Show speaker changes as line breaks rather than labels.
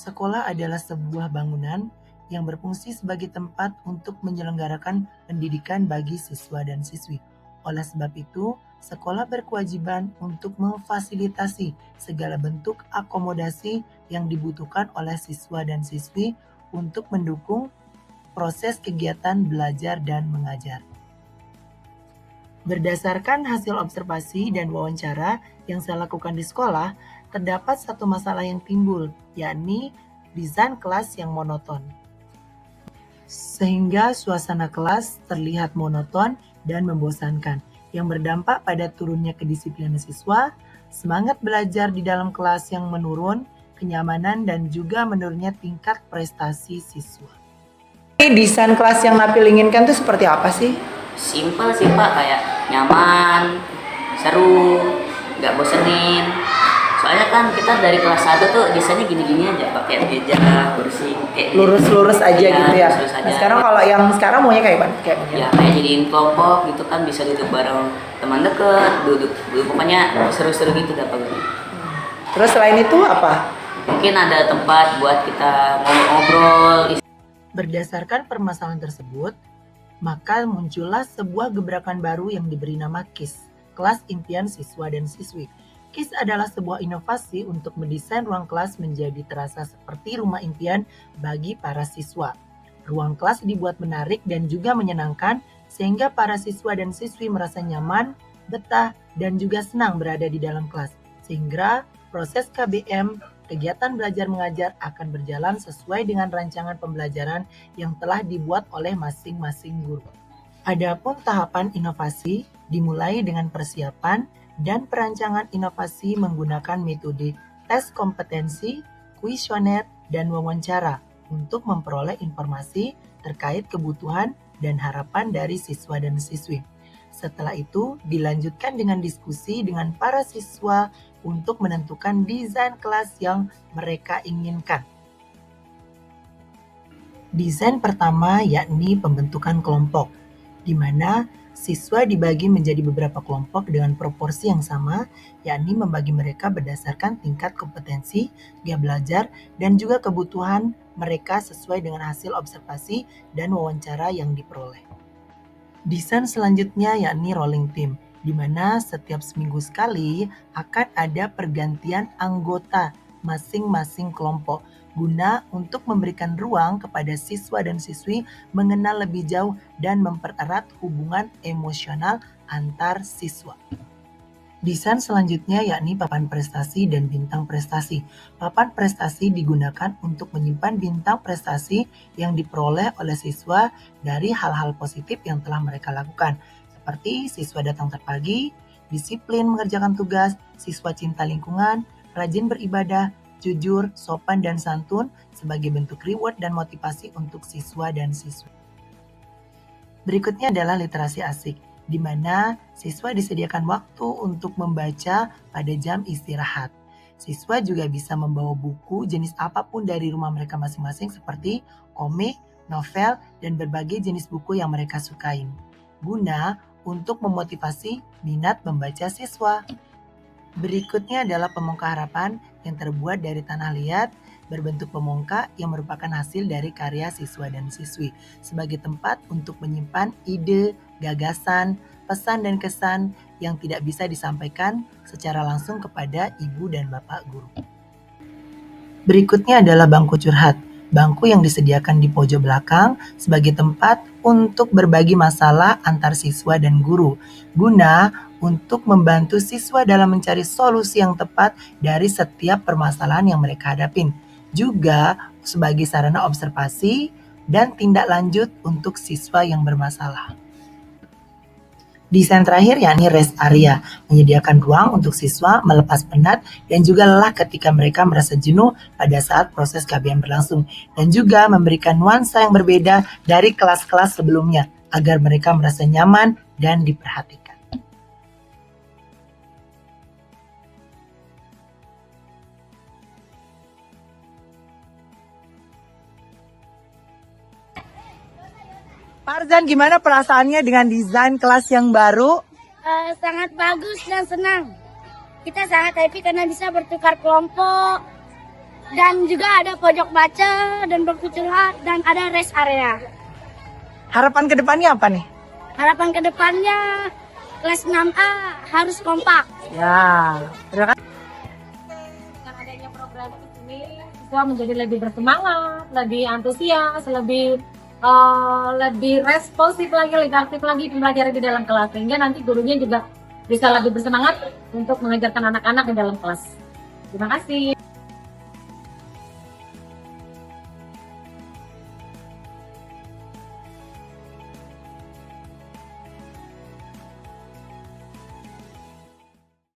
Sekolah adalah sebuah bangunan yang berfungsi sebagai tempat untuk menyelenggarakan pendidikan bagi siswa dan siswi. Oleh sebab itu, sekolah berkewajiban untuk memfasilitasi segala bentuk akomodasi yang dibutuhkan oleh siswa dan siswi untuk mendukung proses kegiatan belajar dan mengajar. Berdasarkan hasil observasi dan wawancara yang saya lakukan di sekolah, terdapat satu masalah yang timbul, yakni desain kelas yang monoton. Sehingga suasana kelas terlihat monoton dan membosankan, yang berdampak pada turunnya kedisiplinan siswa, semangat belajar di dalam kelas yang menurun, kenyamanan, dan juga menurunnya tingkat prestasi siswa. Desain kelas yang Napil inginkan itu seperti apa sih?
Simpel sih Pak, kayak nyaman, seru, nggak bosenin. Soalnya kan kita dari kelas 1 tuh desainnya gini-gini aja, pakai meja, kursi, kayak
Lurus-lurus aja gitu ya.
lurus-lurus aja.
Nah, sekarang kalau yang sekarang maunya kayak mana?
Ya kayak jadiin kelompok gitu kan, bisa duduk bareng teman deket, duduk pokoknya seru-seru gitu dah Pak.
Terus selain itu apa?
Mungkin ada tempat buat kita ngobrol.
Berdasarkan permasalahan tersebut, maka muncullah sebuah gebrakan baru yang diberi nama KIS, Kelas Impian Siswa dan Siswi. KIS adalah sebuah inovasi untuk mendesain ruang kelas menjadi terasa seperti rumah impian bagi para siswa. Ruang kelas dibuat menarik dan juga menyenangkan sehingga para siswa dan siswi merasa nyaman, betah, dan juga senang berada di dalam kelas. Sehingga proses KBM, kegiatan belajar mengajar, akan berjalan sesuai dengan rancangan pembelajaran yang telah dibuat oleh masing-masing guru. Adapun tahapan inovasi dimulai dengan persiapan dan perancangan inovasi menggunakan metode tes kompetensi, kuesioner, dan wawancara untuk memperoleh informasi terkait kebutuhan dan harapan dari siswa dan siswi. Setelah itu dilanjutkan dengan diskusi dengan para siswa untuk menentukan desain kelas yang mereka inginkan. Desain pertama yakni pembentukan kelompok, di mana siswa dibagi menjadi beberapa kelompok dengan proporsi yang sama, yakni membagi mereka berdasarkan tingkat kompetensi, gaya belajar, dan juga kebutuhan mereka sesuai dengan hasil observasi dan wawancara yang diperoleh. Desain selanjutnya yakni rolling team, di mana setiap seminggu sekali akan ada pergantian anggota masing-masing kelompok guna untuk memberikan ruang kepada siswa dan siswi mengenal lebih jauh dan mempererat hubungan emosional antar siswa. Desain selanjutnya yakni papan prestasi dan bintang prestasi. Papan prestasi digunakan untuk menyimpan bintang prestasi yang diperoleh oleh siswa dari hal-hal positif yang telah mereka lakukan, seperti siswa datang terpagi, disiplin mengerjakan tugas, siswa cinta lingkungan, rajin beribadah, jujur, sopan, dan santun sebagai bentuk reward dan motivasi untuk siswa dan siswi. Berikutnya adalah literasi asik, di mana siswa disediakan waktu untuk membaca pada jam istirahat. Siswa juga bisa membawa buku jenis apapun dari rumah mereka masing-masing seperti komik, novel, dan berbagai jenis buku yang mereka sukain, guna untuk memotivasi minat membaca siswa. Berikutnya adalah pemongka harapan yang terbuat dari tanah liat berbentuk pemongka yang merupakan hasil dari karya siswa dan siswi sebagai tempat untuk menyimpan ide, gagasan, pesan dan kesan yang tidak bisa disampaikan secara langsung kepada ibu dan bapak guru. Berikutnya adalah bangku curhat. Bangku yang disediakan di pojok belakang sebagai tempat untuk berbagi masalah antar siswa dan guru, guna untuk membantu siswa dalam mencari solusi yang tepat dari setiap permasalahan yang mereka hadapin. Juga sebagai sarana observasi dan tindak lanjut untuk siswa yang bermasalah. Desain terakhir yakni rest area, menyediakan ruang untuk siswa melepas penat dan juga lelah ketika mereka merasa jenuh pada saat proses KBM berlangsung, dan juga memberikan nuansa yang berbeda dari kelas-kelas sebelumnya agar mereka merasa nyaman dan diperhatikan. Farzan, gimana perasaannya dengan desain kelas yang baru?
Sangat bagus dan senang. Kita sangat happy karena bisa bertukar kelompok dan juga ada pojok baca dan buku curhat dan ada rest area.
Harapan kedepannya apa nih?
Harapan kedepannya kelas 6A harus kompak.
Ya, terima kasih.
Dengan adanya program ini, siswa menjadi lebih bersemangat, lebih antusias, lebih responsif lagi, lebih aktif lagi mempelajari di dalam kelas, sehingga nanti gurunya juga bisa lebih bersemangat untuk mengajarkan anak-anak di dalam kelas. Terima kasih.